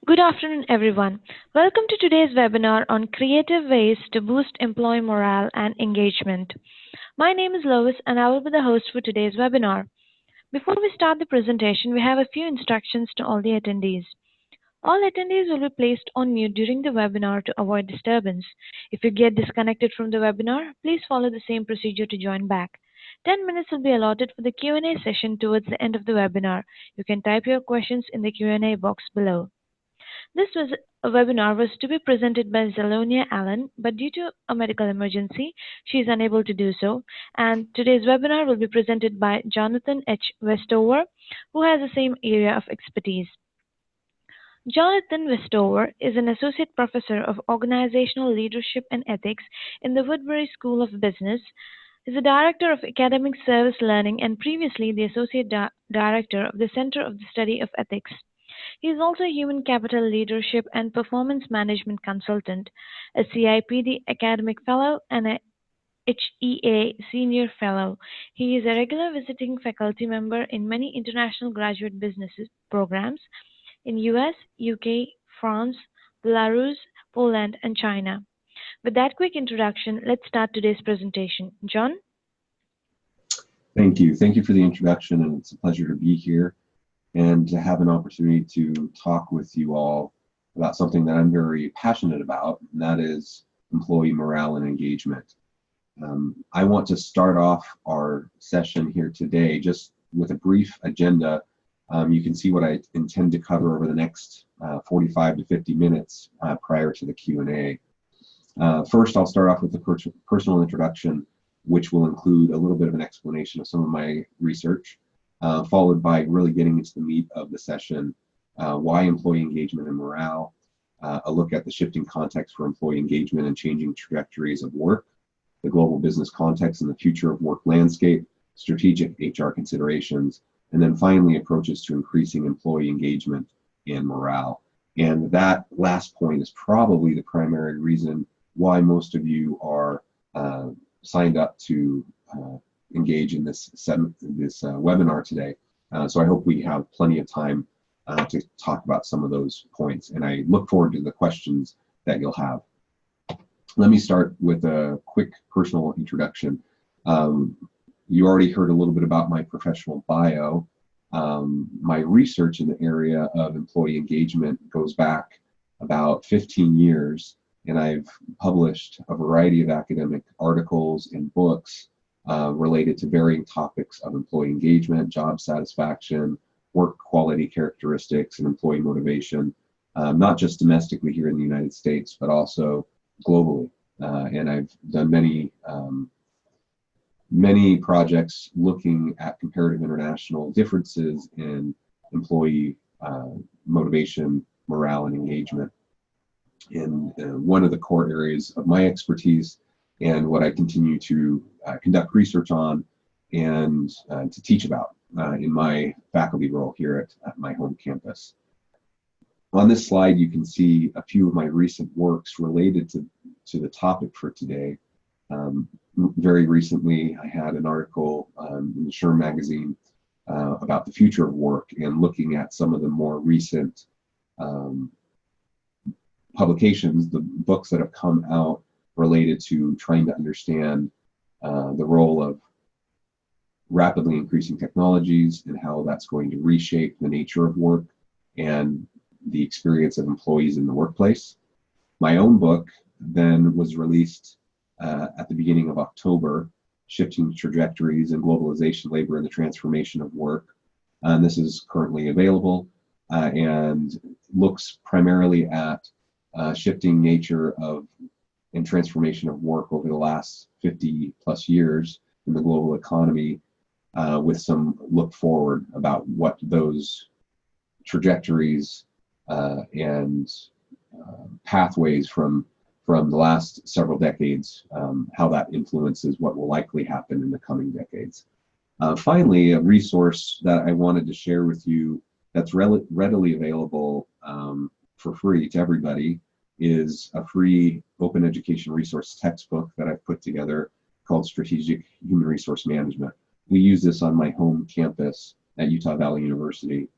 Good afternoon, everyone. Welcome to today's webinar on creative ways to boost employee morale and engagement. My name is Lois, and I will be the host for today's webinar. Before we start the presentation, we have a few instructions to all the attendees. All attendees will be placed on mute during the webinar to avoid disturbance. If you get disconnected from the webinar, please follow the same procedure to join back. 10 minutes will be allotted for the Q&A session towards the end of the webinar. You can type your questions in the Q&A box below. This webinar was to be presented by Zelonia Allen, but due to a medical emergency, she is unable to do so. And today's webinar will be presented by Jonathan H. Westover, who has the same area of expertise. Jonathan Westover is an associate professor of organizational leadership and ethics in the Woodbury School of Business. He is a director of academic service learning and previously the associate director of the Center of the Study of Ethics. He is also a human capital leadership and performance management consultant, a CIPD academic fellow, and a HEA senior fellow. He is a regular visiting faculty member in many international graduate business programs in US, UK, France, Belarus, Poland, and China. With that quick introduction, let's start today's presentation. John? Thank you. Thank you for the introduction, and it's a pleasure to be here and to have an opportunity to talk with you all about something that I'm very passionate about, and that is employee morale and engagement. I want to start off our session here today just with a brief agenda. You can see what I intend to cover over the next 45 to 50 minutes prior to the Q&A. First, I'll start off with a personal introduction, which will include a little bit of an explanation of some of my research, followed by really getting into the meat of the session, why employee engagement and morale, a look at the shifting context for employee engagement and changing trajectories of work, the global business context and the future of work landscape, strategic HR considerations, and then finally approaches to increasing employee engagement and morale. And that last point is probably the primary reason why most of you are signed up to engage in this webinar today. So I hope we have plenty of time to talk about some of those points, and I look forward to the questions that you'll have. Let me start with a quick personal introduction. You already heard a little bit about my professional bio. My research in the area of employee engagement goes back about 15 years, and I've published a variety of academic articles and books related to varying topics of employee engagement, job satisfaction, work quality characteristics, and employee motivation, not just domestically here in the United States, but also globally. And I've done many projects looking at comparative international differences in employee motivation, morale, and engagement. And one of the core areas of my expertise and what I continue to conduct research on and to teach about in my faculty role here at my home campus. On this slide, you can see a few of my recent works related to the topic for today. Very recently, I had an article in the SHRM magazine about the future of work and looking at some of the more recent publications, the books that have come out related to trying to understand the role of rapidly increasing technologies and how that's going to reshape the nature of work and the experience of employees in the workplace. My own book then was released at the beginning of October, Shifting Trajectories in Globalization, Labor, and the Transformation of Work. And this is currently available and looks primarily at shifting nature of and transformation of work over the last 50 plus years in the global economy, with some look forward about what those trajectories and pathways from the last several decades, how that influences what will likely happen in the coming decades. Finally, a resource that I wanted to share with you that's readily available for free to everybody is a free open education resource textbook that I've put together called Strategic Human Resource Management. We use this on my home campus at Utah Valley University.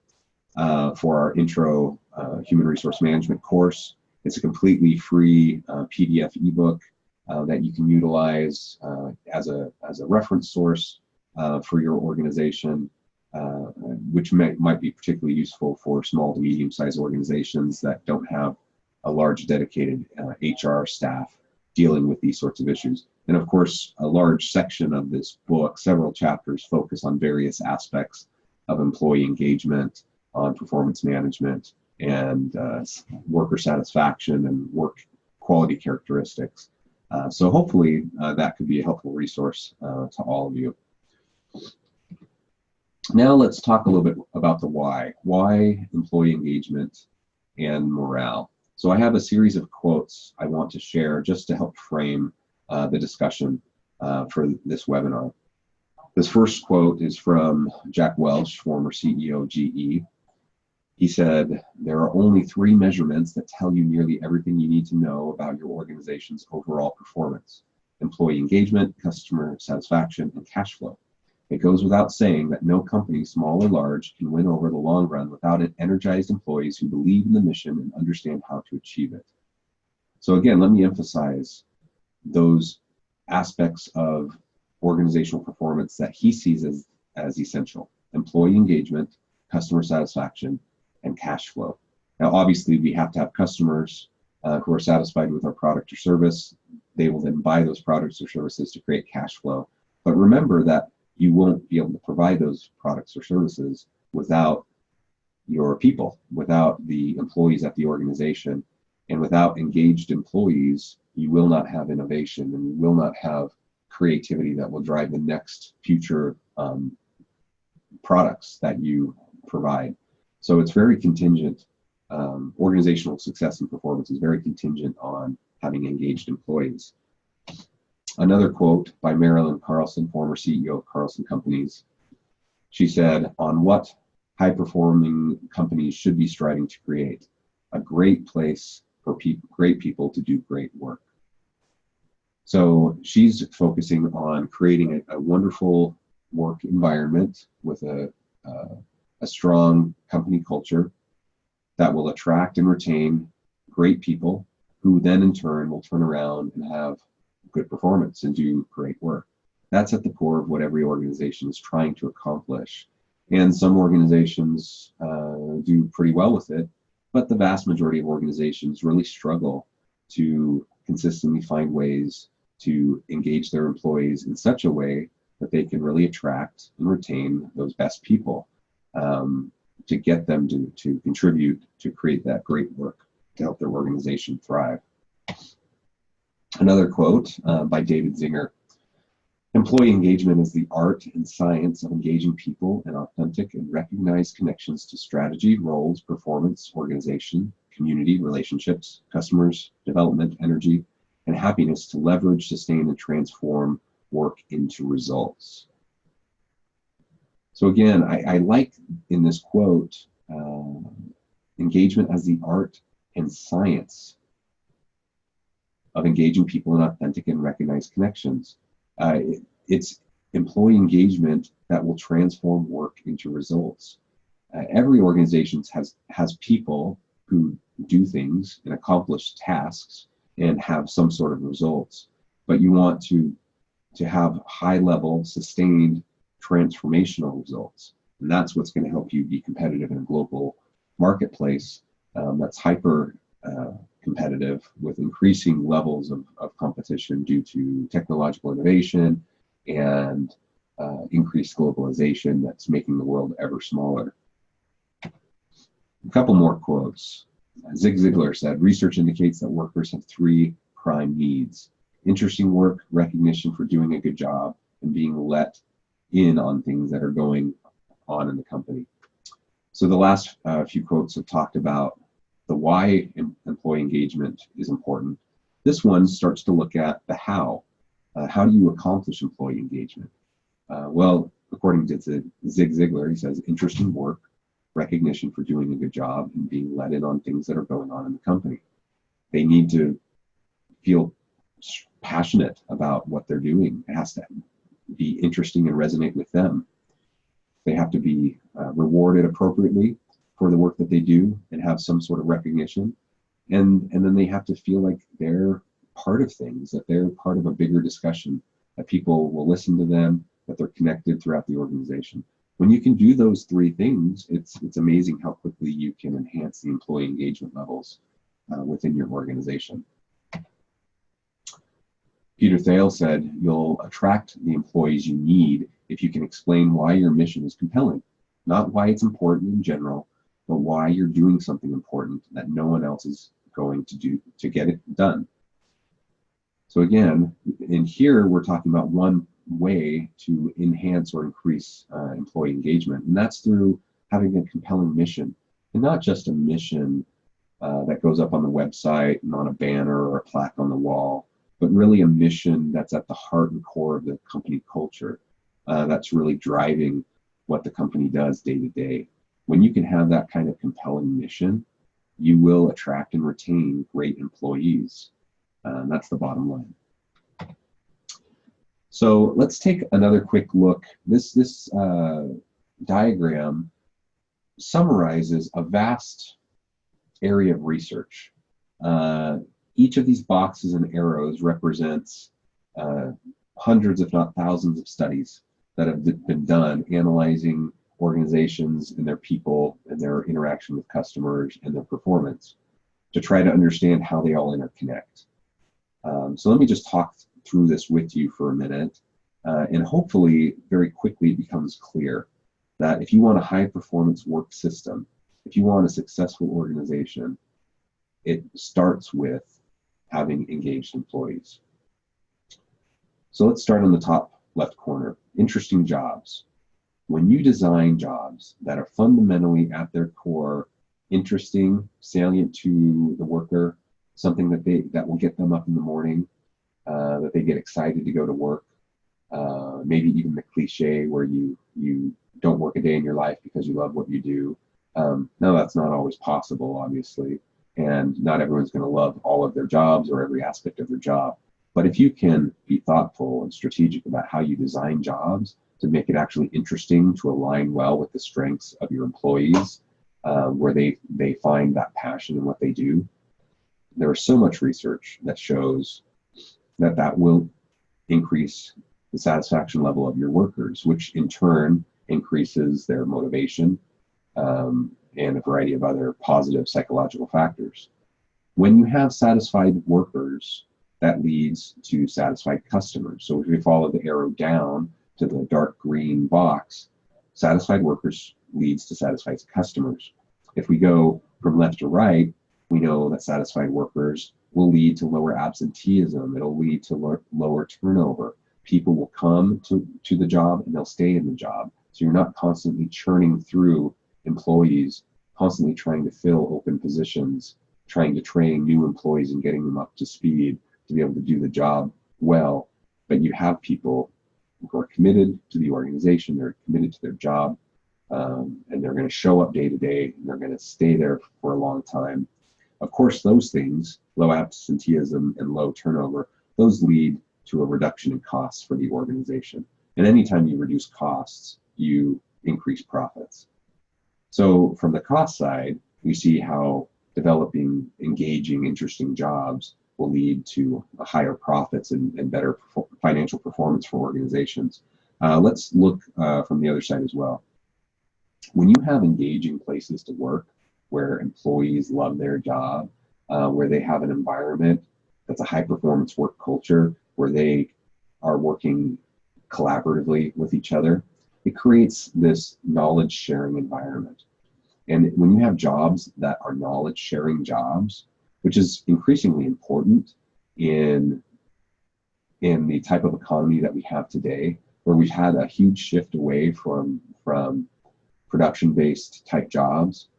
for our intro human resource management course. It's a completely free PDF ebook that you can utilize as a reference source for your organization, which might be particularly useful for small to medium-sized organizations that don't have a large dedicated HR staff dealing with these sorts of issues. And of course, a large section of this book, several chapters, focus on various aspects of employee engagement, on performance management, and worker satisfaction and work quality characteristics. So hopefully that could be a helpful resource to all of you. Now let's talk a little bit about the why. Why employee engagement and morale? So I have a series of quotes I want to share just to help frame the discussion for this webinar. This first quote is from Jack Welch, former CEO of GE. He said, "There are only 3 measurements that tell you nearly everything you need to know about your organization's overall performance: employee engagement, customer satisfaction, and cash flow. It goes without saying that no company, small or large, can win over the long run without energized employees who believe in the mission and understand how to achieve it." So again, let me emphasize those aspects of organizational performance that he sees as essential: employee engagement, customer satisfaction, and cash flow. Now, obviously, we have to have customers who are satisfied with our product or service. They will then buy those products or services to create cash flow. But remember that you won't be able to provide those products or services without your people, without the employees at the organization. And without engaged employees, you will not have innovation, and you will not have creativity that will drive the next future products that you provide. So it's very contingent. Organizational success and performance is very contingent on having engaged employees. Another quote by Marilyn Carlson, former CEO of Carlson Companies. She said, "On what high-performing companies should be striving to create? A great place for great people to do great work." So she's focusing on creating a wonderful work environment with a strong company culture that will attract and retain great people, who then in turn will turn around and have good performance and do great work. That's at the core of what every organization is trying to accomplish. And some organizations do pretty well with it, but the vast majority of organizations really struggle to consistently find ways to engage their employees in such a way that they can really attract and retain those best people, to get them to contribute to create that great work to help their organization thrive. Another quote by David Zinger: "Employee engagement is the art and science of engaging people in authentic and recognized connections to strategy, roles, performance, organization, community, relationships, customers, development, energy, and happiness to leverage, sustain, and transform work into results." So again, I like in this quote, engagement as the art and science of engaging people in authentic and recognized connections. It's employee engagement that will transform work into results. Every organization has people who do things and accomplish tasks and have some sort of results, but you want to have high-level, sustained, transformational results, and that's what's going to help you be competitive in a global marketplace that's hyper competitive, with increasing levels of competition due to technological innovation and increased globalization that's making the world ever smaller. A couple more quotes. Zig Ziglar said, "Research indicates that workers have 3 prime needs: interesting work, recognition for doing a good job, and being let in on things that are going on in the company." So the last few quotes have talked about the why employee engagement is important. This one starts to look at the how. How do you accomplish employee engagement? Well, according to Zig Ziglar, he says, interesting work, recognition for doing a good job, and being let in on things that are going on in the company. They need to feel passionate about what they're doing. It has to be interesting and resonate with them. They have to be rewarded appropriately for the work that they do and have some sort of recognition. And then they have to feel like they're part of things, that they're part of a bigger discussion, that people will listen to them, that they're connected throughout the organization. When you can do those three things, it's amazing how quickly you can enhance the employee engagement levels within your organization. Peter Thiel said, "You'll attract the employees you need if you can explain why your mission is compelling, not why it's important in general, but why you're doing something important that no one else is going to do to get it done." So again, in here, we're talking about one way to enhance or increase employee engagement, and that's through having a compelling mission, and not just a mission that goes up on the website and on a banner or a plaque on the wall, but really a mission that's at the heart and core of the company culture, that's really driving what the company does day to day. When you can have that kind of compelling mission, you will attract and retain great employees. That's the bottom line. So let's take another quick look. This diagram summarizes a vast area of research. Each of these boxes and arrows represents hundreds, if not thousands, of studies that have been done analyzing organizations and their people and their interaction with customers and their performance to try to understand how they all interconnect. So let me just talk through this with you for a minute, and hopefully very quickly it becomes clear that if you want a high performance work system, if you want a successful organization, it starts with having engaged employees. So let's start on the top left corner, interesting jobs. When you design jobs that are fundamentally at their core interesting, salient to the worker, something that will get them up in the morning, that they get excited to go to work, maybe even the cliche where you don't work a day in your life because you love what you do. No, that's not always possible, obviously, and not everyone's going to love all of their jobs or every aspect of their job. But if you can be thoughtful and strategic about how you design jobs to make it actually interesting, to align well with the strengths of your employees, where they find that passion in what they do, there is so much research that shows that will increase the satisfaction level of your workers, which in turn increases their motivation and a variety of other positive psychological factors. When you have satisfied workers, that leads to satisfied customers. So if we follow the arrow down to the dark green box, satisfied workers leads to satisfied customers. If we go from left to right, we know that satisfied workers will lead to lower absenteeism. It'll lead to lower turnover. People will come to the job and they'll stay in the job. So you're not constantly churning through employees, constantly trying to fill open positions, trying to train new employees and getting them up to speed to be able to do the job well. But you have people who are committed to the organization, they're committed to their job, and they're going to show up day to day, and they're going to stay there for a long time. Of course, those things, low absenteeism and low turnover, those lead to a reduction in costs for the organization. And anytime you reduce costs, you increase profits. So from the cost side, we see how developing engaging, interesting jobs will lead to higher profits and better financial performance for organizations. Let's look from the other side as well. When you have engaging places to work, where employees love their job, where they have an environment that's a high performance work culture, where they are working collaboratively with each other, it creates this knowledge sharing environment. And when you have jobs that are knowledge sharing jobs, which is increasingly important in the type of economy that we have today, where we've had a huge shift away from production-based type jobs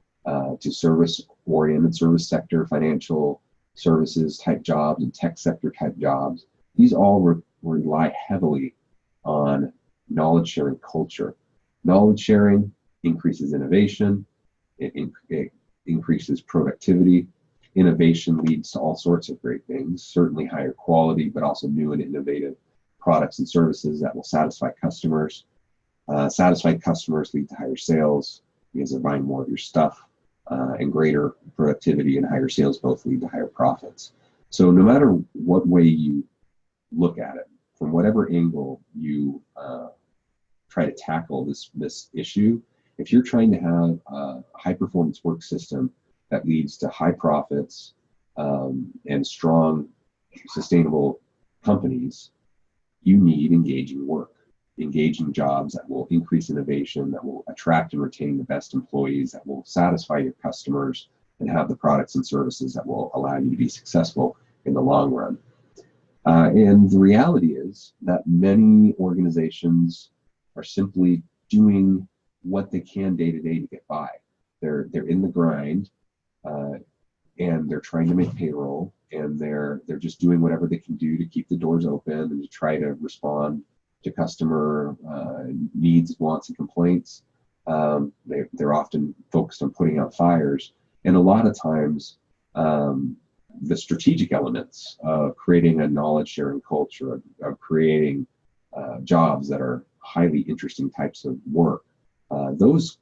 to service-oriented, service sector, financial services type jobs, and tech sector type jobs. These all rely heavily on knowledge sharing culture. Knowledge sharing increases innovation, it increases productivity. Innovation leads to all sorts of great things, certainly higher quality, but also new and innovative products and services that will satisfy customers. Satisfied customers lead to higher sales because they're buying more of your stuff and greater productivity and higher sales both lead to higher profits. So no matter what way you look at it, from whatever angle you try to tackle this issue, if you're trying to have a high performance work system that leads to high profits and strong, sustainable companies, you need engaging work, engaging jobs that will increase innovation, that will attract and retain the best employees, that will satisfy your customers, and have the products and services that will allow you to be successful in the long run. And the reality is that many organizations are simply doing what they can day to day to get by. They're in the grind, and they're trying to make payroll, and they're just doing whatever they can do to keep the doors open and to try to respond to customer needs, wants, and complaints. They're often focused on putting out fires, and a lot of times the strategic elements of creating a knowledge sharing culture, of creating jobs that are highly interesting types of work, those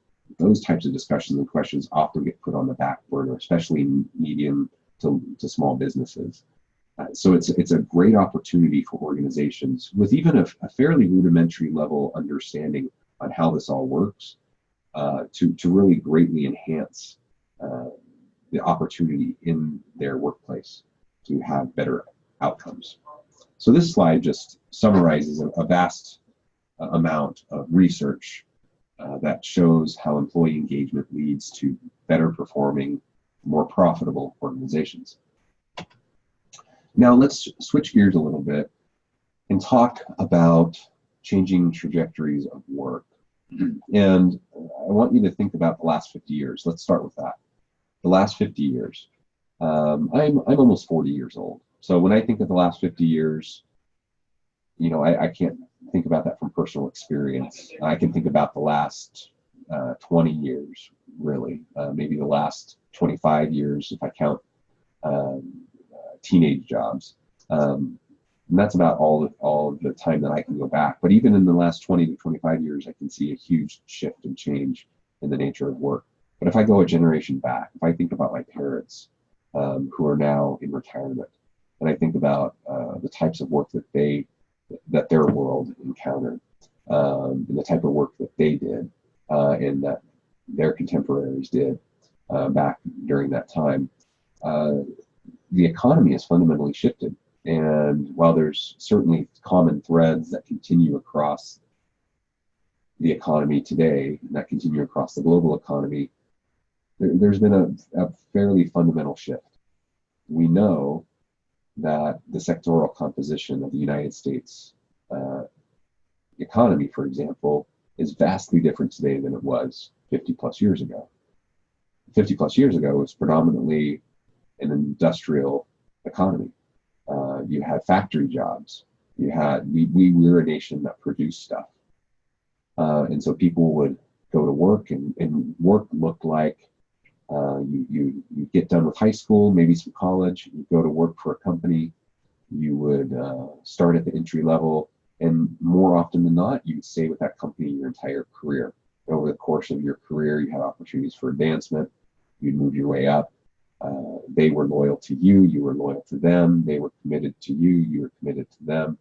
types of discussions and questions often get put on the back burner, especially in medium to small businesses. So it's a great opportunity for organizations with even a fairly rudimentary level understanding on how this all works to really greatly enhance the opportunity in their workplace to have better outcomes. So this slide just summarizes a vast amount of research that shows how employee engagement leads to better performing, more profitable organizations. Now let's switch gears a little bit and talk about changing trajectories of work. And I want you to think about the last 50 years. Let's start with that. The last 50 years. I'm almost 40 years old. So when I think of the last 50 years, I can't think about that from personal experience. I can think about the last 20 years, really, maybe the last 25 years if I count teenage jobs. And that's about all of the time that I can go back. But even in the last 20 to 25 years, I can see a huge shift and change in the nature of work. But if I go a generation back, if I think about my parents who are now in retirement, and I think about the types of work that their world encountered, and the type of work that they did, and that their contemporaries did back during that time, the economy has fundamentally shifted. And while there's certainly common threads that continue across the economy today, and that continue across the global economy, there's been a fairly fundamental shift. We know that the sectoral composition of the United States economy, for example, is vastly different today than it was 50 plus years ago. 50 plus years ago, it was predominantly an industrial economy. You had factory jobs. We were a nation that produced stuff. And so people would go to work, and work looked like you get done with high school, maybe some college, you go to work for a company, you would start at the entry level, and more often than not, you would stay with that company your entire career. Over the course of your career, you had opportunities for advancement, you'd move your way up. They were loyal to you, you were loyal to them, they were committed to you, you were committed to them.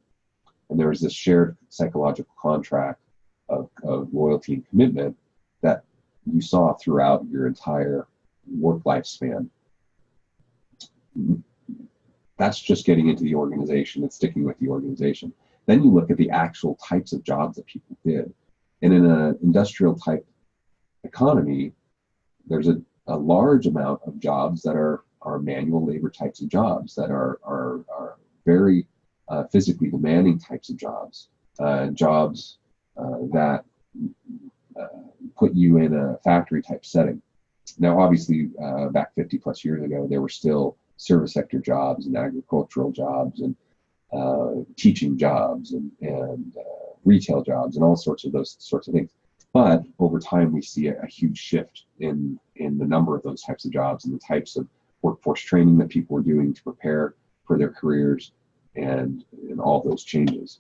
And there was this shared psychological contract of loyalty and commitment that you saw throughout your entire work lifespan. That's just getting into the organization and sticking with the organization. Then you look at the actual types of jobs that people did. And in an industrial type economy, there's a large amount of jobs that are manual labor types of jobs, that are very physically demanding types of jobs, jobs that put you in a factory type setting. Now, obviously, back 50 plus years ago, there were still service sector jobs and agricultural jobs and teaching jobs and retail jobs and all sorts of those sorts of things. But over time, we see a huge shift in the number of those types of jobs and the types of workforce training that people are doing to prepare for their careers and all those changes.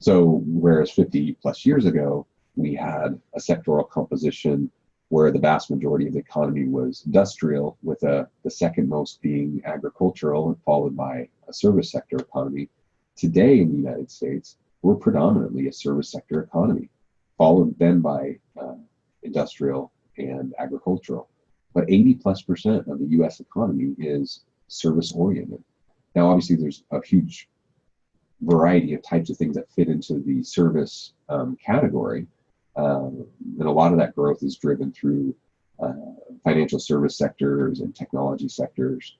So whereas 50 plus years ago, we had a sectoral composition where the vast majority of the economy was industrial, with the second most being agricultural, followed by a service sector economy. Today in the United States, we're predominantly a service sector economy, followed then by industrial and agricultural. But 80+% of the US economy is service oriented. Now, obviously, there's a huge variety of types of things that fit into the service category. And a lot of that growth is driven through financial service sectors and technology sectors.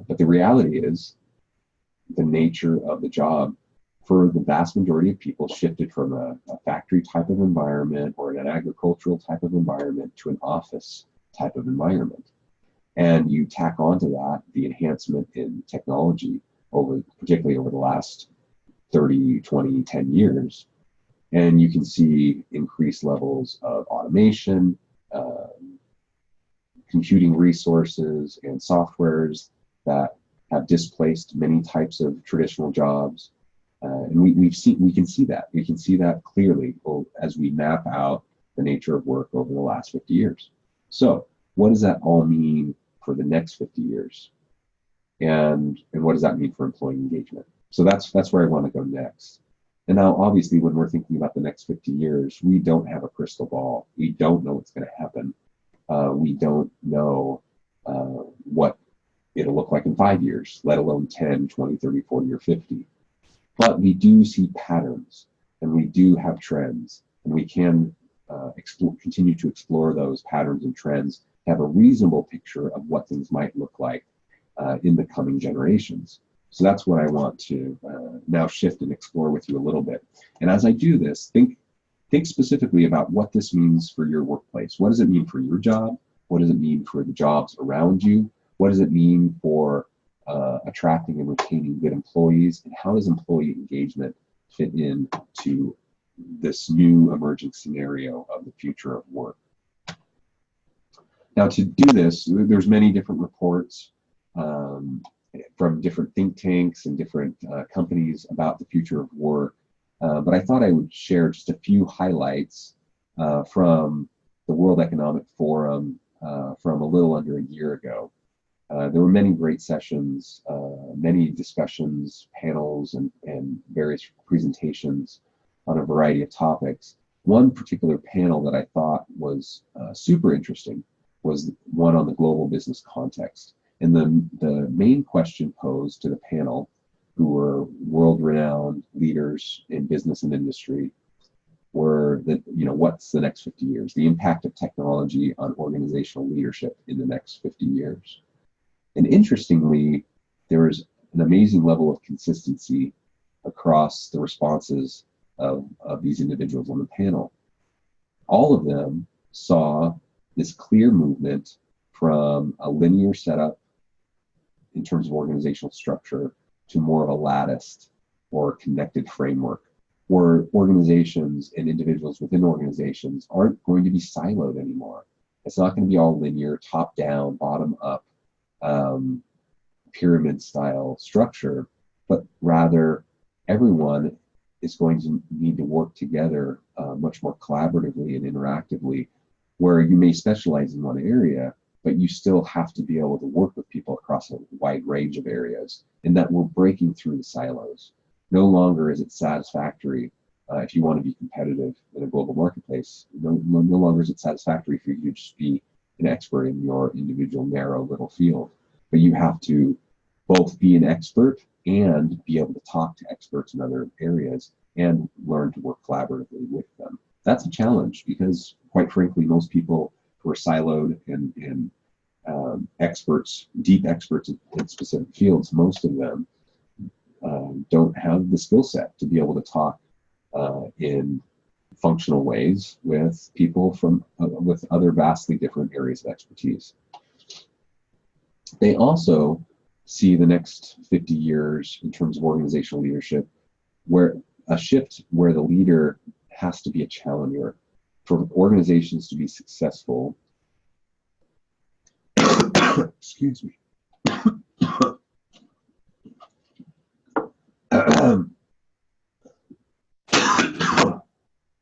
But the reality is the nature of the job for the vast majority of people shifted from a factory type of environment or an agricultural type of environment to an office type of environment. And you tack onto that the enhancement in technology particularly over the last 30, 20, 10 years. And you can see increased levels of automation, computing resources, and softwares that have displaced many types of traditional jobs. And we can see that. We can see that clearly as we map out the nature of work over the last 50 years. So what does that all mean for the next 50 years? And what does that mean for employee engagement? So that's where I want to go next. And now, obviously, when we're thinking about the next 50 years, we don't have a crystal ball. We don't know what's going to happen. We don't know what it'll look like in 5 years, let alone 10, 20, 30, 40, or 50. But we do see patterns, and we do have trends, and we can continue to explore those patterns and trends, have a reasonable picture of what things might look like in the coming generations. So that's what I want to now shift and explore with you a little bit. And as I do this, think specifically about what this means for your workplace. What does it mean for your job? What does it mean for the jobs around you? What does it mean for attracting and retaining good employees? And how does employee engagement fit into this new emerging scenario of the future of work? Now, to do this, there's many different reports from different think tanks and different companies about the future of work. But I thought I would share just a few highlights from the World Economic Forum from a little under a year ago. There were many great sessions, many discussions, panels, and various presentations on a variety of topics. One particular panel that I thought was super interesting was one on the global business context. And the main question posed to the panel, who were world-renowned leaders in business and industry, were what's the next 50 years? The impact of technology on organizational leadership in the next 50 years. And interestingly, there was an amazing level of consistency across the responses of these individuals on the panel. All of them saw this clear movement from a linear setup in terms of organizational structure to more of a latticed or connected framework, where organizations and individuals within organizations aren't going to be siloed anymore. It's not going to be all linear, top down, bottom up, pyramid style structure, but rather everyone is going to need to work together much more collaboratively and interactively, where you may specialize in one area, but you still have to be able to work with people across a wide range of areas, and that we're breaking through the silos. No longer is it satisfactory if you want to be competitive in a global marketplace. No longer is it satisfactory for you to just be an expert in your individual narrow little field, but you have to both be an expert and be able to talk to experts in other areas and learn to work collaboratively with them. That's a challenge because, quite frankly, most people who are siloed and experts, deep experts in specific fields, most of them don't have the skill set to be able to talk in functional ways with people from with other vastly different areas of expertise. They also see the next 50 years in terms of organizational leadership, where a shift where the leader has to be a challenger. For organizations to be successful, excuse me.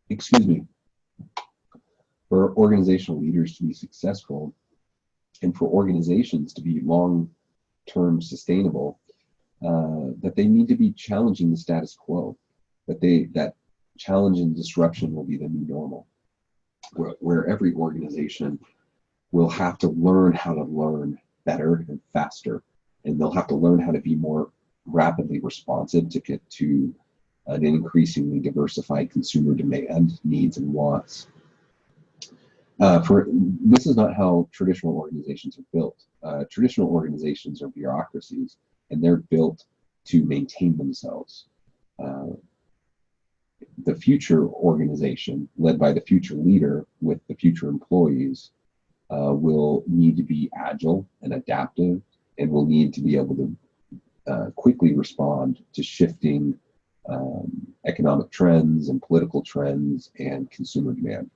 Excuse me. For organizational leaders to be successful and for organizations to be long-term sustainable, that they need to be challenging the status quo, that challenge and disruption will be the new normal, where every organization will have to learn how to learn better and faster, and they'll have to learn how to be more rapidly responsive to get to an increasingly diversified consumer demand, needs, and wants. This is not how traditional organizations are built. Traditional organizations are bureaucracies, and they're built to maintain themselves. The future organization, led by the future leader with the future employees, will need to be agile and adaptive, and will need to be able to quickly respond to shifting economic trends and political trends and consumer demand.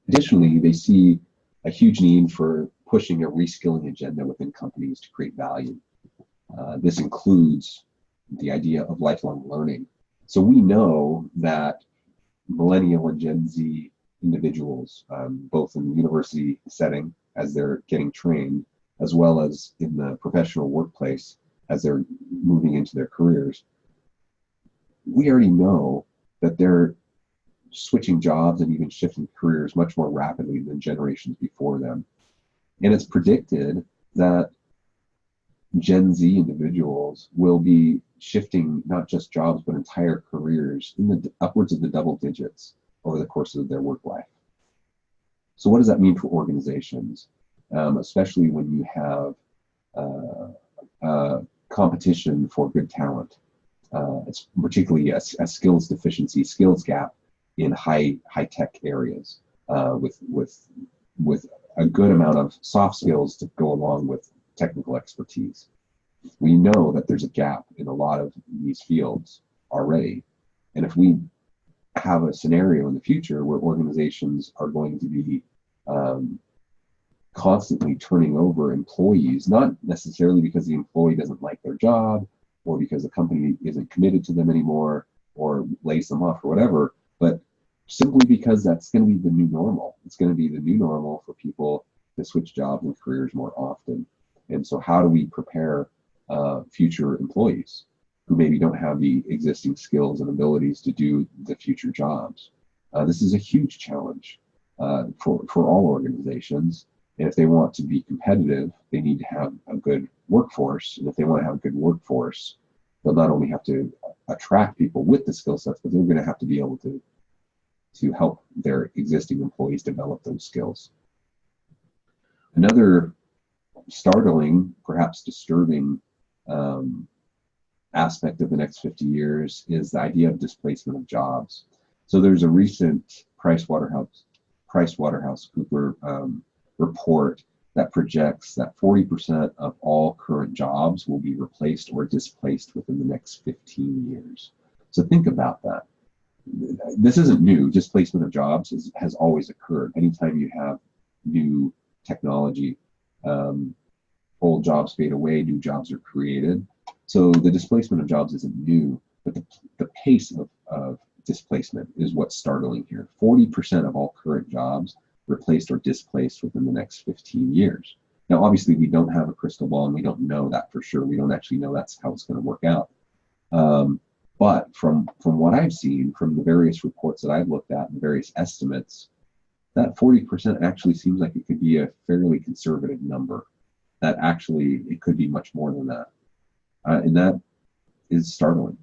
Additionally, they see a huge need for pushing a reskilling agenda within companies to create value. This includes the idea of lifelong learning. So we know that millennial and Gen Z individuals, both in the university setting as they're getting trained, as well as in the professional workplace as they're moving into their careers, we already know that they're switching jobs and even shifting careers much more rapidly than generations before them. And it's predicted that Gen Z individuals will be shifting not just jobs, but entire careers in the upwards of the double digits over the course of their work life. So what does that mean for organizations, especially when you have competition for good talent? It's particularly a skills deficiency, skills gap in high tech areas, with a good amount of soft skills to go along with technical expertise. We know that there's a gap in a lot of these fields already, and if we have a scenario in the future where organizations are going to be constantly turning over employees, not necessarily because the employee doesn't like their job or because the company isn't committed to them anymore or lays them off or whatever, but simply because that's going to be the new normal. It's going to be the new normal for people to switch jobs and careers more often. And so how do we prepare future employees who maybe don't have the existing skills and abilities to do the future jobs? This is a huge challenge for all organizations. And if they want to be competitive, they need to have a good workforce. And if they want to have a good workforce, they'll not only have to attract people with the skill sets, but they're going to have to be able to help their existing employees develop those skills. Another startling, perhaps disturbing aspect of the next 50 years is the idea of displacement of jobs. So there's a recent PricewaterhouseCoopers report that projects that 40% of all current jobs will be replaced or displaced within the next 15 years. So think about that. This isn't new. Displacement of jobs has always occurred. Anytime you have new technology, old jobs fade away, new jobs are created. So the displacement of jobs isn't new, but the pace of displacement is what's startling here. 40% of all current jobs replaced or displaced within the next 15 years. Now, obviously, we don't have a crystal ball and we don't know that for sure. We don't actually know that's how it's going to work out. But from what I've seen, from the various reports that I've looked at and various estimates, that 40% actually seems like it could be a fairly conservative number. That actually, it could be much more than that. And that is startling.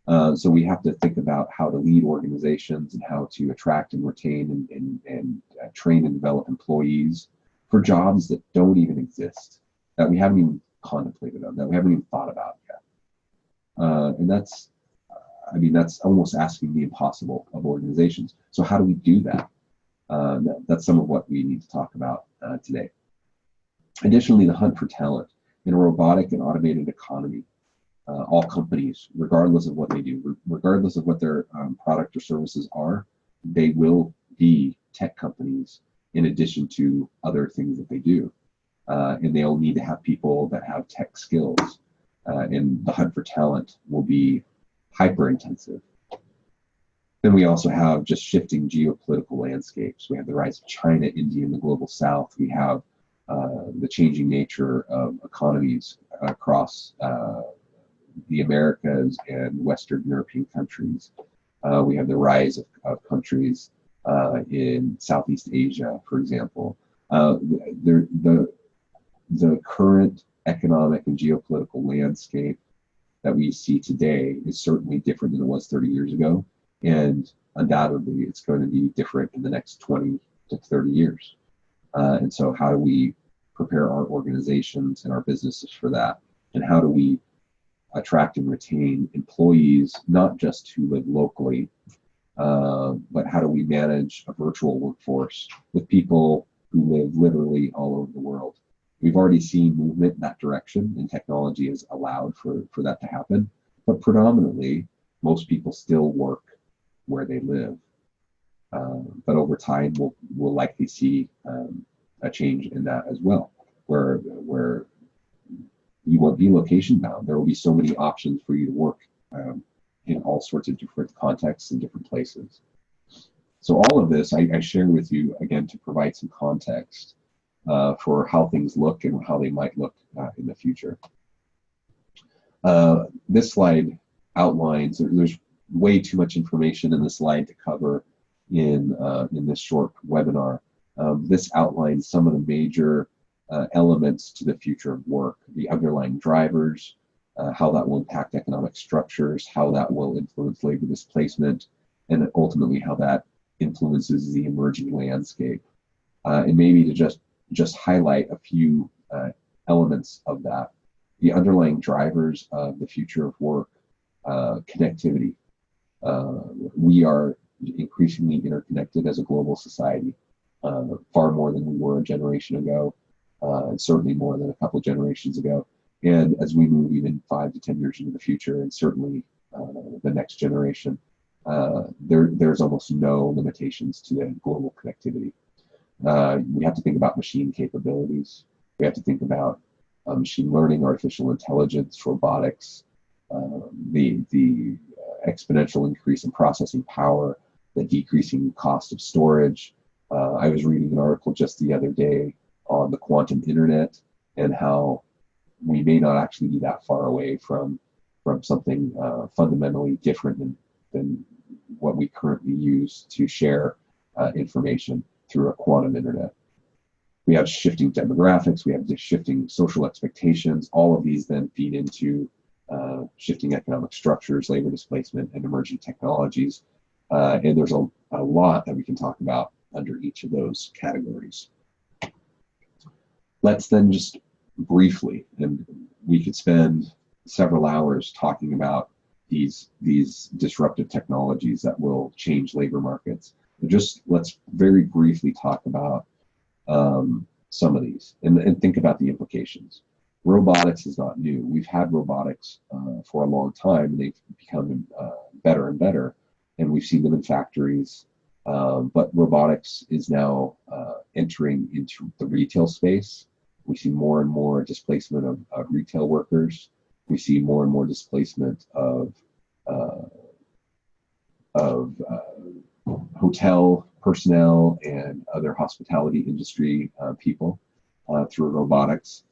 So we have to think about how to lead organizations and how to attract and retain and train and develop employees for jobs that don't even exist, that we haven't even contemplated on, that we haven't even thought about yet. And that's almost asking the impossible of organizations. So how do we do that? That's some of what we need to talk about today. Additionally, the hunt for talent in a robotic and automated economy. All companies, regardless of what they do, regardless of what their product or services are, they will be tech companies in addition to other things that they do. And they'll need to have people that have tech skills. And the hunt for talent will be hyper intensive. Then we also have just shifting geopolitical landscapes. We have the rise of China, India, and the global south. We have the changing nature of economies across the Americas and Western European countries. We have the rise of countries in Southeast Asia, for example. The current economic and geopolitical landscape that we see today is certainly different than it was 30 years ago. And undoubtedly, it's going to be different in the next 20 to 30 years. And so how do we prepare our organizations and our businesses for that? And how do we attract and retain employees, not just who live locally, but how do we manage a virtual workforce with people who live literally all over the world? We've already seen movement in that direction, and technology has allowed for that to happen. But predominantly, most people still work where they live. But over time, we'll likely see a change in that as well, where you won't be location bound. There will be so many options for you to work in all sorts of different contexts and different places. So all of this I share with you, again, to provide some context for how things look and how they might look in the future. This slide outlines, there's way too much information in this slide to cover in this short webinar. This outlines some of the major elements to the future of work, the underlying drivers, how that will impact economic structures, how that will influence labor displacement, and ultimately how that influences the emerging landscape. And maybe to just highlight a few elements of that. The underlying drivers of the future of work, connectivity. We are increasingly interconnected as a global society, far more than we were a generation ago, and certainly more than a couple generations ago. And as we move even 5 to 10 years into the future, and certainly the next generation, there's almost no limitations to the global connectivity. We have to think about machine capabilities. We have to think about machine learning, artificial intelligence, robotics, the exponential increase in processing power, the decreasing cost of storage. I was reading an article just the other day on the quantum internet and how we may not actually be that far away from something fundamentally different than what we currently use to share information through a quantum internet. We have shifting demographics, we have shifting social expectations. All of these then feed into shifting economic structures, labor displacement, and emerging technologies. And there's a lot that we can talk about under each of those categories. Let's then just briefly, and we could spend several hours talking about these disruptive technologies that will change labor markets. Just let's very briefly talk about some of these and think about the implications. Robotics is not new. We've had robotics for a long time, and they've become better and better, and we've seen them in factories. But robotics is now entering into the retail space. We see more and more displacement of retail workers. We see more and more displacement of hotel personnel and other hospitality industry people through robotics.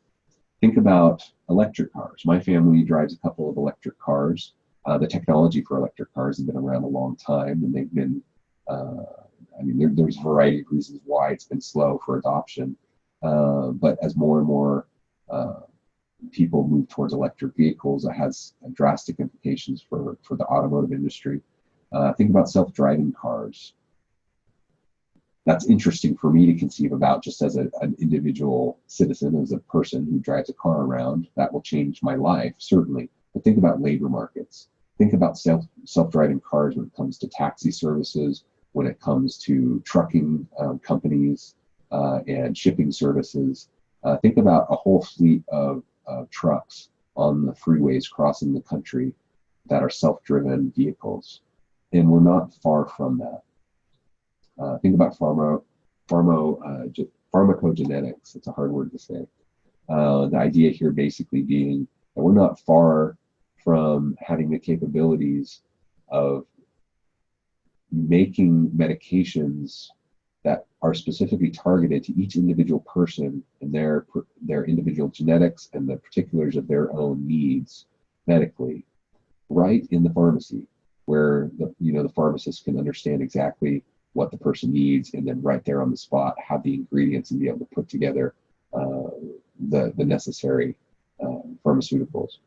Think about electric cars. My family drives a couple of electric cars. The technology for electric cars has been around a long time, and they've been, there's a variety of reasons why it's been slow for adoption. But as more and more people move towards electric vehicles, it has drastic implications for the automotive industry. Think about self-driving cars. That's interesting for me to conceive about just as an individual citizen, as a person who drives a car around. That will change my life, certainly. But think about labor markets. Think about self-driving cars when it comes to taxi services, when it comes to trucking companies and shipping services. Think about a whole fleet of trucks on the freeways crossing the country that are self-driven vehicles. And we're not far from that. Think about pharmacogenetics. It's a hard word to say. The idea here basically being that we're not far from having the capabilities of making medications that are specifically targeted to each individual person and their individual genetics and the particulars of their own needs medically, right in the pharmacy, where the pharmacist can understand exactly what the person needs, and then right there on the spot have the ingredients and be able to put together the necessary pharmaceuticals.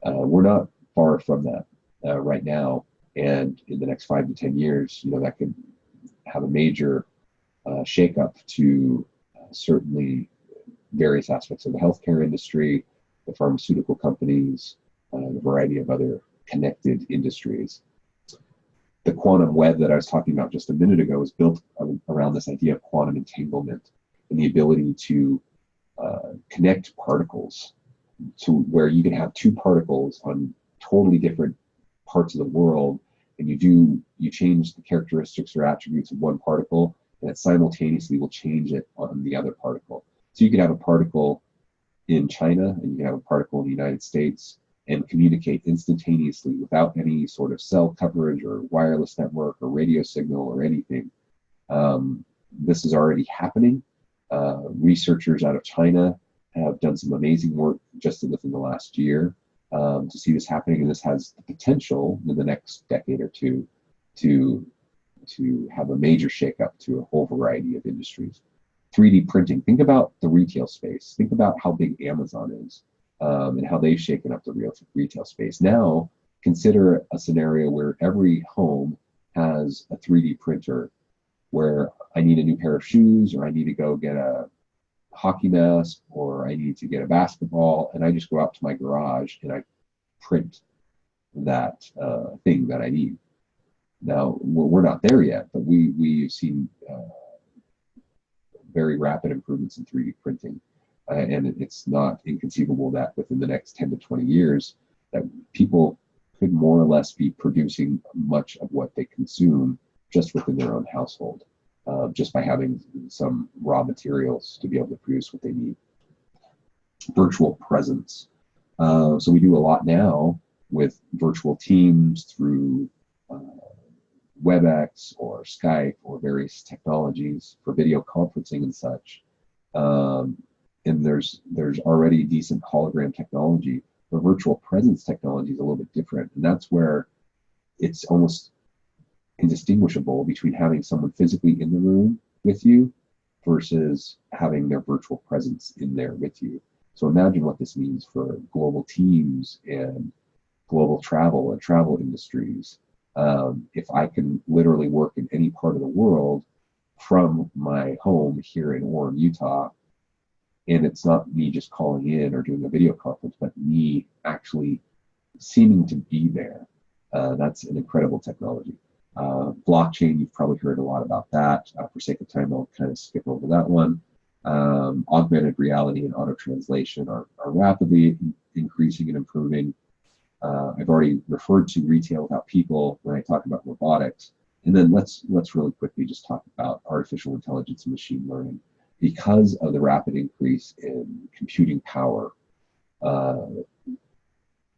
We're not far from that right now, and in the next 5 to 10 years, that could have a major shakeup to certainly various aspects of the healthcare industry, the pharmaceutical companies, a variety of other connected industries. The quantum web that I was talking about just a minute ago is built around this idea of quantum entanglement and the ability to connect particles to where you can have two particles on totally different parts of the world, and you change the characteristics or attributes of one particle, and it simultaneously will change it on the other particle. So you could have a particle in China and you can have a particle in the United States and communicate instantaneously without any sort of cell coverage or wireless network or radio signal or anything. This is already happening. Researchers out of China have done some amazing work just within the last year to see this happening, and this has the potential in the next decade or two to have a major shakeup to a whole variety of industries. 3D printing. Think about the retail space. Think about how big Amazon is and how they've shaken up the retail space. Now, consider a scenario where every home has a 3D printer where I need a new pair of shoes, or I need to go get a hockey mask, or I need to get a basketball, and I just go out to my garage and I print that thing that I need. Now, we're not there yet, but we've seen very rapid improvements in 3D printing. And it's not inconceivable that within the next 10 to 20 years, that people could more or less be producing much of what they consume just within their own household, just by having some raw materials to be able to produce what they need. Virtual presence. So we do a lot now with virtual teams through WebEx or Skype or various technologies for video conferencing and such. And there's already decent hologram technology. The virtual presence technology is a little bit different, and that's where it's almost indistinguishable between having someone physically in the room with you versus having their virtual presence in there with you. So imagine what this means for global teams and global travel and travel industries. If I can literally work in any part of the world from my home here in Orem, Utah, and it's not me just calling in or doing a video conference, but me actually seeming to be there. That's an incredible technology. Blockchain, you've probably heard a lot about that. For sake of time, I'll kind of skip over that one. Augmented reality and auto translation are rapidly increasing and improving. I've already referred to retail without people when I talk about robotics. And then let's really quickly just talk about artificial intelligence and machine learning. Because of the rapid increase in computing power,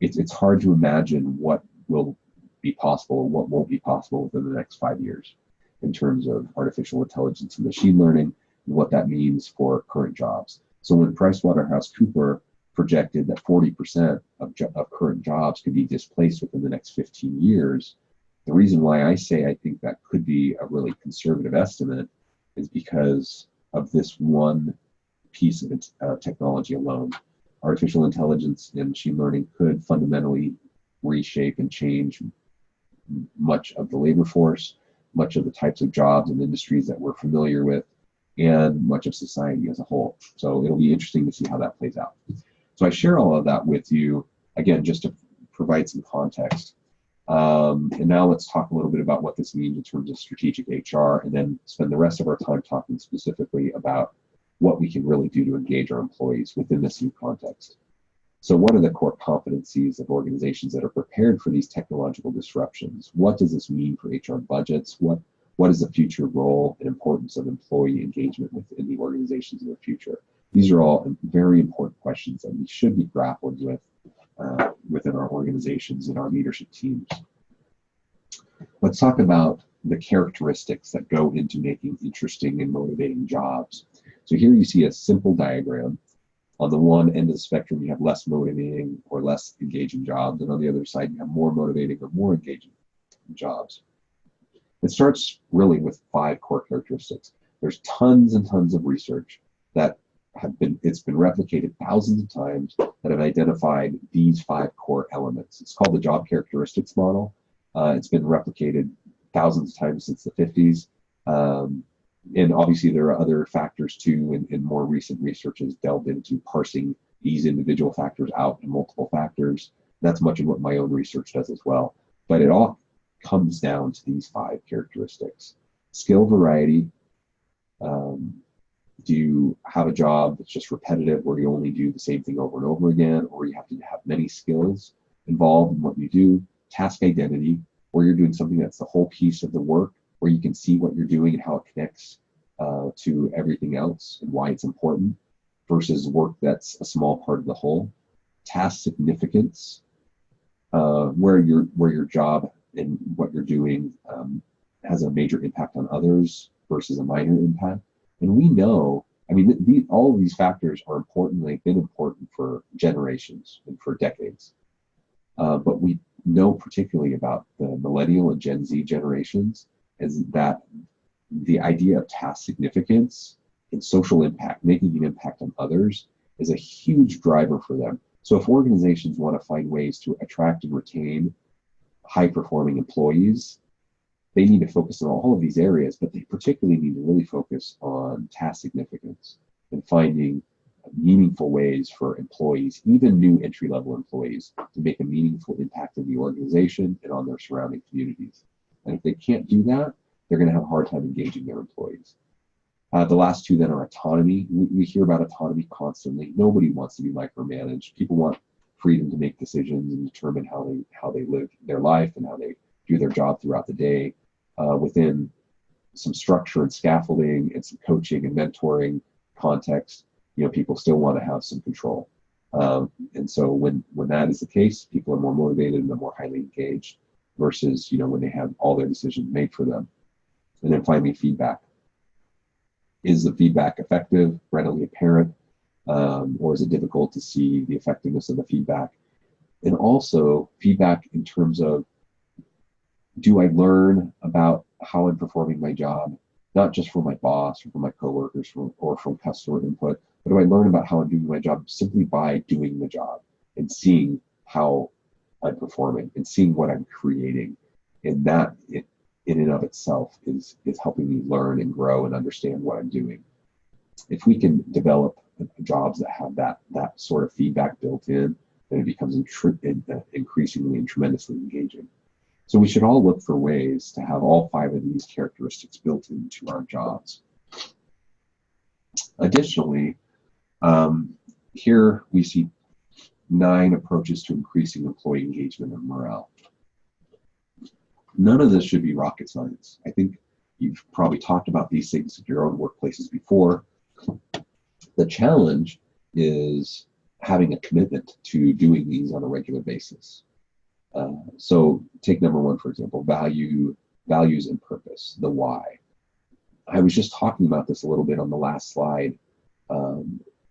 it's hard to imagine what will be possible and what won't be possible within the next 5 years in terms of artificial intelligence and machine learning and what that means for current jobs. So when PricewaterhouseCoopers projected that 40% of current jobs could be displaced within the next 15 years, the reason why I say I think that could be a really conservative estimate is because of this one piece of technology alone. Artificial intelligence and machine learning could fundamentally reshape and change much of the labor force, much of the types of jobs and industries that we're familiar with, and much of society as a whole. So it'll be interesting to see how that plays out. So I share all of that with you, again, just to provide some context. And now let's talk a little bit about what this means in terms of strategic HR, and then spend the rest of our time talking specifically about what we can really do to engage our employees within this new context. So what are the core competencies of organizations that are prepared for these technological disruptions? What does this mean for HR budgets? What is the future role and importance of employee engagement within the organizations of the future? These are all very important questions that we should be grappling with within our organizations and our leadership teams. Let's talk about the characteristics that go into making interesting and motivating jobs. So here you see a simple diagram. On the one end of the spectrum, you have less motivating or less engaging jobs, and on the other side, you have more motivating or more engaging jobs. It starts really with 5 core characteristics. There's tons and tons of research that it's been replicated thousands of times that have identified these 5 core elements. It's called the job characteristics model. It's been replicated thousands of times since the 50s. And obviously there are other factors too, and more recent research has delved into parsing these individual factors out into multiple factors. That's much of what my own research does as well. But it all comes down to these 5 characteristics. Skill variety. Do you have a job that's just repetitive where you only do the same thing over and over again, or you have to have many skills involved in what you do? Task identity, where you're doing something that's the whole piece of the work, where you can see what you're doing and how it connects to everything else and why it's important, versus work that's a small part of the whole. Task significance, where your job and what you're doing has a major impact on others versus a minor impact. And we know, I mean, all of these factors are important. They've been important for generations and for decades. But we know particularly about the millennial and Gen Z generations is that the idea of task significance and social impact, making an impact on others, is a huge driver for them. So if organizations want to find ways to attract and retain high-performing employees, they need to focus on all of these areas, but they particularly need to really focus on task significance and finding meaningful ways for employees, even new entry-level employees, to make a meaningful impact in the organization and on their surrounding communities. And if they can't do that, they're going to have a hard time engaging their employees. The last 2 then are autonomy. We hear about autonomy constantly. Nobody wants to be micromanaged. People want freedom to make decisions and determine how they live their life and how they do their job throughout the day, within some structure and scaffolding and some coaching and mentoring context. People still want to have some control. And so when that is the case, people are more motivated and they're more highly engaged versus, when they have all their decisions made for them. And then finally, feedback. Is the feedback effective, readily apparent, or is it difficult to see the effectiveness of the feedback? And also feedback in terms of, do I learn about how I'm performing my job, not just from my boss or from my coworkers or from customer input, but do I learn about how I'm doing my job simply by doing the job and seeing how I'm performing and seeing what I'm creating? And that in and of itself is helping me learn and grow and understand what I'm doing. If we can develop jobs that have that sort of feedback built in, then it becomes increasingly and tremendously engaging. So we should all look for ways to have all 5 of these characteristics built into our jobs. Additionally, here we see 9 approaches to increasing employee engagement and morale. None of this should be rocket science. I think you've probably talked about these things in your own workplaces before. The challenge is having a commitment to doing these on a regular basis. So take number 1, for example, values and purpose, the why. I was just talking about this a little bit on the last slide,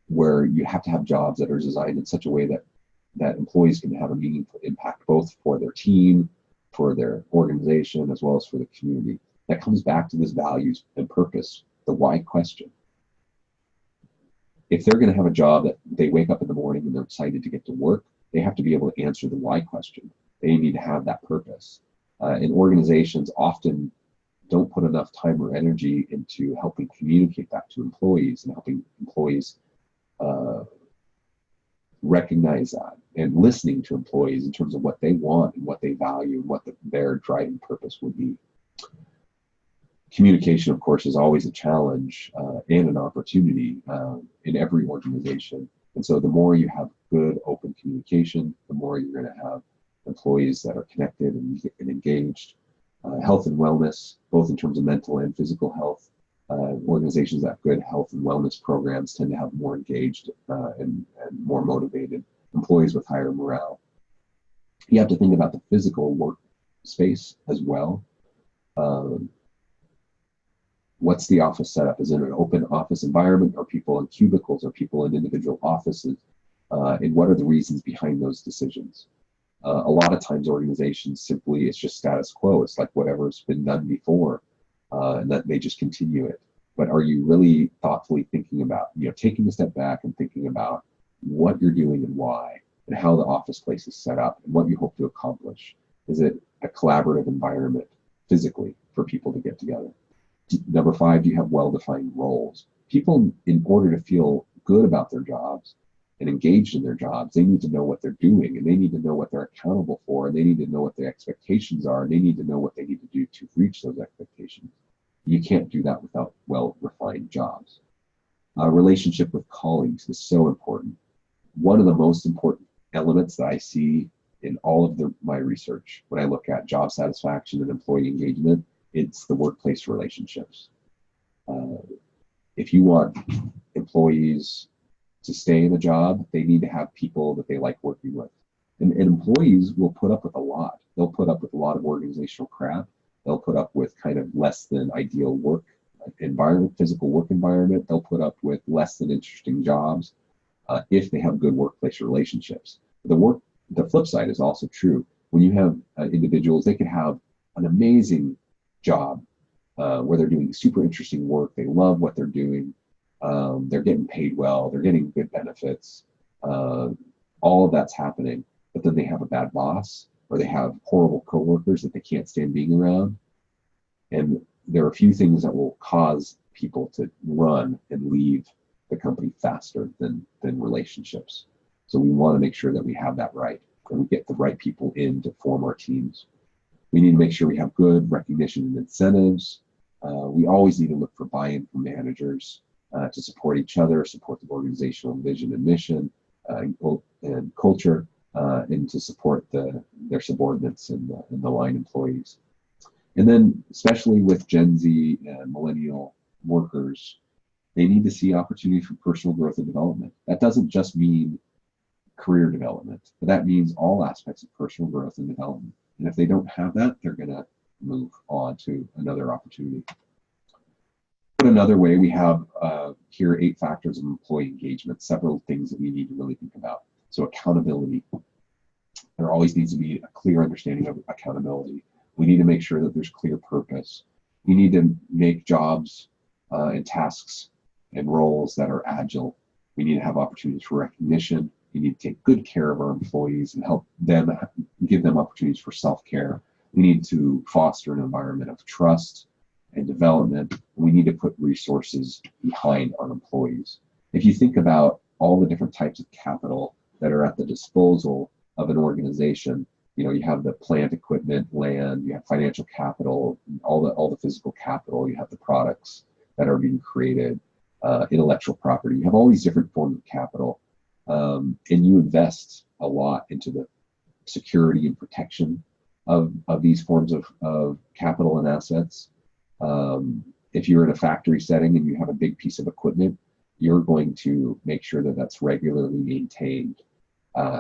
where you have to have jobs that are designed in such a way that employees can have a meaningful impact, both for their team, for their organization, as well as for the community. That comes back to this values and purpose, the why question. If they're going to have a job that they wake up in the morning and they're excited to get to work, they have to be able to answer the why question. They need to have that purpose. And organizations often don't put enough time or energy into helping communicate that to employees and helping employees recognize that and listening to employees in terms of what they want and what they value and what their driving purpose would be. Communication, of course, is always a challenge and an opportunity in every organization. And so the more you have good, open communication, the more you're going to have employees that are connected and engaged. Health and wellness, both in terms of mental and physical health. Organizations that have good health and wellness programs tend to have more engaged and more motivated employees with higher morale. You have to think about the physical workspace as well. Um, what's the office setup? Is it an open office environment? Are people in cubicles? Are people in individual offices? And what are the reasons behind those decisions? A lot of times organizations simply, it's just status quo. It's like whatever's been done before, and that they just continue it. But are you really thoughtfully thinking about, taking a step back and thinking about what you're doing and why, and how the office place is set up and what you hope to accomplish? Is it a collaborative environment physically for people to get together? Number 5, do you have well-defined roles? People, in order to feel good about their jobs and engaged in their jobs, they need to know what they're doing, and they need to know what they're accountable for, and they need to know what their expectations are, and they need to know what they need to do to reach those expectations. You can't do that without well-refined jobs. Relationship with colleagues is so important. One of the most important elements that I see in all of my research when I look at job satisfaction and employee engagement, it's the workplace relationships. If you want employees to stay in a job, they need to have people that they like working with. And employees will put up with a lot. They'll put up with a lot of organizational crap. They'll put up with kind of less than ideal work environment, physical work environment. They'll put up with less than interesting jobs if they have good workplace relationships. The flip side is also true. When you have individuals, they could have an amazing job where they're doing super interesting work. They love what they're doing. They're getting paid well. They're getting good benefits. All of that's happening. But then they have a bad boss, or they have horrible coworkers that they can't stand being around. And there are a few things that will cause people to run and leave the company faster than relationships. So we want to make sure that we have that right, and we get the right people in to form our teams. We need to make sure we have good recognition and incentives. We always need to look for buy-in from managers to support each other, support the organizational vision and mission and culture, and to support their subordinates and the line employees. And then, especially with Gen Z and millennial workers, they need to see opportunities for personal growth and development. That doesn't just mean career development, but that means all aspects of personal growth and development. And if they don't have that, they're going to move on to another opportunity. Put another way, we have here 8 factors of employee engagement, several things that we need to really think about. So accountability. There always needs to be a clear understanding of accountability. We need to make sure that there's clear purpose. We need to make jobs and tasks and roles that are agile. We need to have opportunities for recognition. We need to take good care of our employees and help them, give them opportunities for self-care. We need to foster an environment of trust and development. We need to put resources behind our employees. If you think about all the different types of capital that are at the disposal of an organization, you have the plant, equipment, land, you have financial capital, all the physical capital, you have the products that are being created, intellectual property. You have all these different forms of capital, and you invest a lot into the security and protection of these forms of capital and assets. If you're in a factory setting and you have a big piece of equipment, you're going to make sure that that's regularly maintained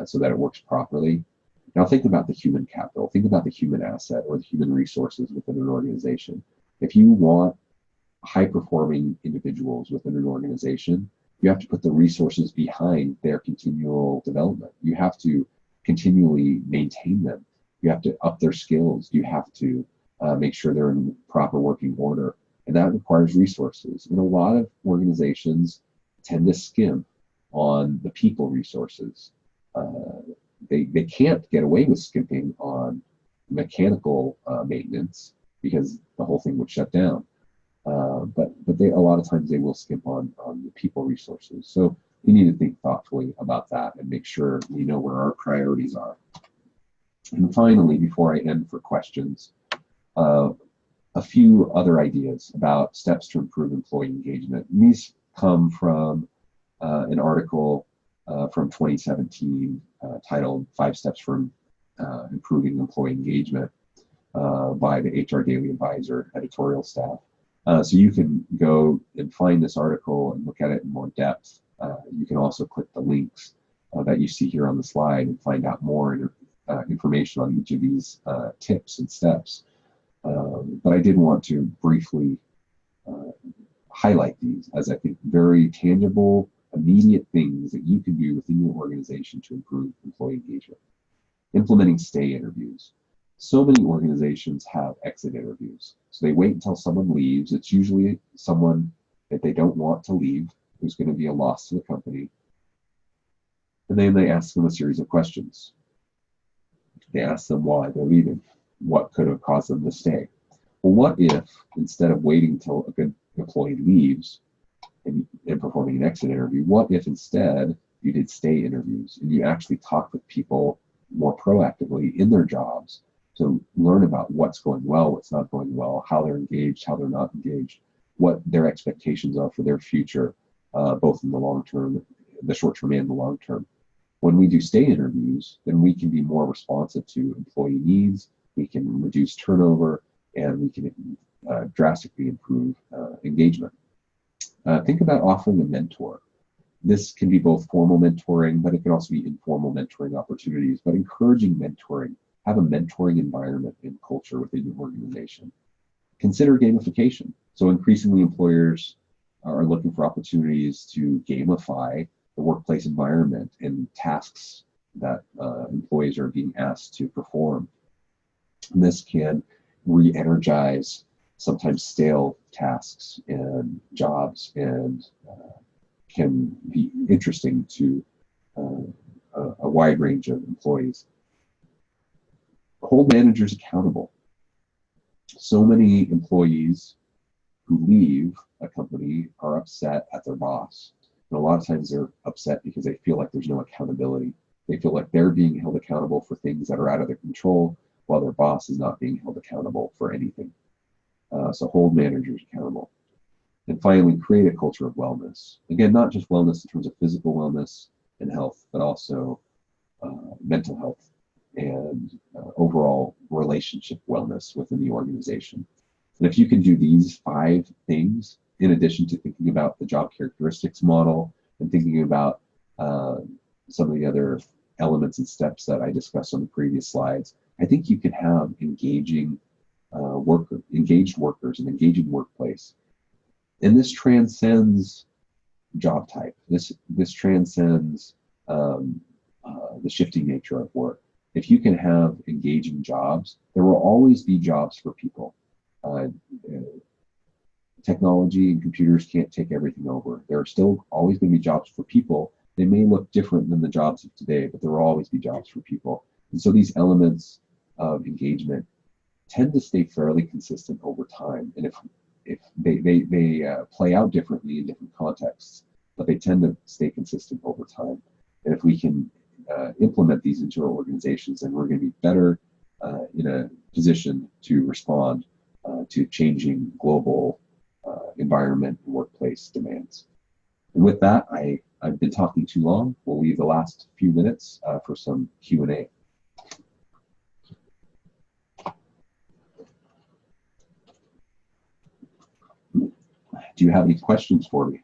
so that it works properly. Now think about the human capital, think about the human asset or the human resources within an organization. If you want high-performing individuals within an organization, you have to put the resources behind their continual development. You have to continually maintain them. You have to up their skills. You have to make sure they're in proper working order. And that requires resources. And a lot of organizations tend to skimp on the people resources. They can't get away with skimping on mechanical maintenance because the whole thing would shut down. But a lot of times they will skimp on the people resources. So we need to think thoughtfully about that and make sure we know where our priorities are. And finally, before I end for questions, a few other ideas about steps to improve employee engagement. And these come from an article from 2017 titled 5 Steps for Improving Employee Engagement by the HR Daily Advisor editorial staff. So you can go and find this article and look at it in more depth. You can also click the links that you see here on the slide and find out more information on each of these tips and steps. But I did want to briefly highlight these as I think very tangible, immediate things that you can do within your organization to improve employee engagement. Implementing stay interviews. So many organizations have exit interviews. So they wait until someone leaves. It's usually someone that they don't want to leave, who's going to be a loss to the company. And then they ask them a series of questions. They ask them why they're leaving, what could have caused them to stay. Well, what if instead of waiting until a good employee leaves and performing an exit interview, what if instead you did stay interviews and you actually talked with people more proactively in their jobs to learn about what's going well, what's not going well, how they're engaged, how they're not engaged, what their expectations are for their future, both in the long term, the short term and the long term. When we do stay interviews, then we can be more responsive to employee needs, we can reduce turnover, and we can drastically improve engagement. Think about offering a mentor. This can be both formal mentoring, but it can also be informal mentoring opportunities, but encouraging mentoring. Have a mentoring environment and culture within your organization. Consider gamification. So increasingly employers are looking for opportunities to gamify the workplace environment and tasks that employees are being asked to perform. And this can re-energize sometimes stale tasks and jobs and can be interesting to a wide range of employees. Hold managers accountable. So many employees who leave a company are upset at their boss. And a lot of times they're upset because they feel like there's no accountability. They feel like they're being held accountable for things that are out of their control, while their boss is not being held accountable for anything. So hold managers accountable. And finally, create a culture of wellness. Again, not just wellness in terms of physical wellness and health, but also mental health and overall relationship wellness within the organization. And if you can do these 5 things, in addition to thinking about the job characteristics model and thinking about some of the other elements and steps that I discussed on the previous slides, I think you can have engaged workers, an engaging workplace. And this transcends job type. This transcends the shifting nature of work. If you can have engaging jobs, there will always be jobs for people. Technology and computers can't take everything over. There are still always going to be jobs for people. They may look different than the jobs of today, but there will always be jobs for people. And so these elements of engagement tend to stay fairly consistent over time. And if they play out differently in different contexts, but they tend to stay consistent over time. And if we can implement these into our organizations, then we're going to be better in a position to respond to changing global environment and workplace demands. And with that, I've been talking too long. We'll leave the last few minutes for some Q&A. Do you have any questions for me?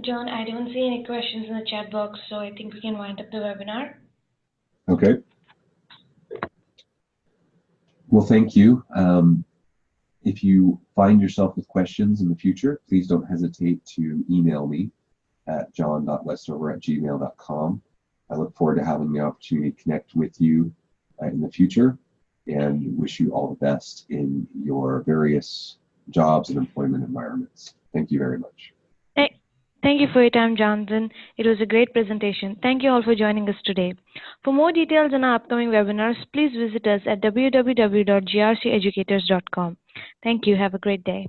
John, I don't see any questions in the chat box, so I think we can wind up the webinar. Okay. Well, thank you. If you find yourself with questions in the future, please don't hesitate to email me at john.westover@gmail.com. I look forward to having the opportunity to connect with you in the future and wish you all the best in your various jobs and employment environments. Thank you very much. Thank you for your time, Jonathan. It was a great presentation. Thank you all for joining us today. For more details on our upcoming webinars, please visit us at www.grceducators.com. Thank you. Have a great day.